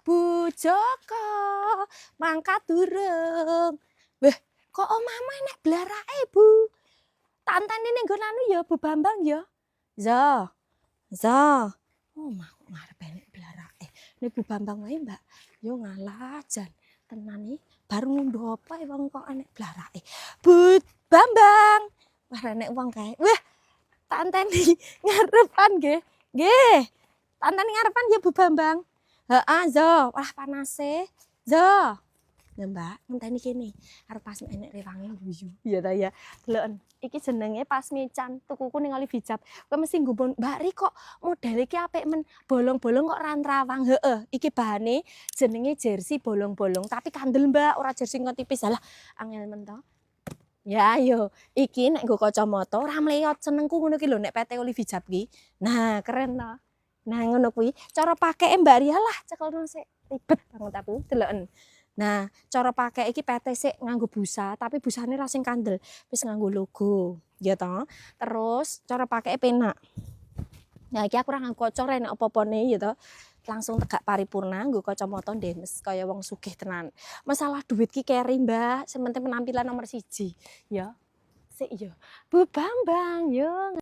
Bu Joko mangkat durung. Weh, kok omahmu enek blarake, Bu? Tanteni ning nggon anu ya Bu Bambang ya. Zo. Omahku ngarep enek blarake. Nek Bu Bambang wae, Mbak. Yo ngalah jan. Tenan iki baru ngundho apa wong kok enek blarake. Bu Bambang. Wah enek wong kae. Wah, tanteni ngarepan nggih. Nggih. Tanteni ngarepan ya Bu Bambang. Heeh, zo. Wah panase. Zo. Ya Mbak, ngenteni kene. Arep pas enek rewange guyu. Ya ta ya. Deloken. Iki jenenge pasmican. Tukuku ning Olive Hijab. Kowe mesti nggumpul, Mbak Ri kok modele iki apik men. Bolong-bolong kok rantrawang. Heeh, iki bahane jenenge jersey bolong-bolong, tapi kandel Mbak, ora jersey kok tipis. Halah, angel men to. Ya ayo, iki nek nggo kacamata ora mleyot senengku ngono ki lho nek PT Olive Hijab ki. Nah, keren to. Nah, ngono kuwi cara pakeke Mbak Ria lah cekelno sik ribet banget aku deloken. Nah, cara pakai iki PT sik nganggo busa, tapi busane ra sing kandel, wis nganggo logo, ya toh. Terus cara pakai penak. Nah, iki aku ora nganggo kocor nek apa-apane ya toh. Langsung tegak paripurna nggo kacamata ndemes kaya wong sugih tenan. Masalah duit ki keri, Mbak, sementing penampilan nomor 1. Ya. Sik ya. Bu Bambang, yo.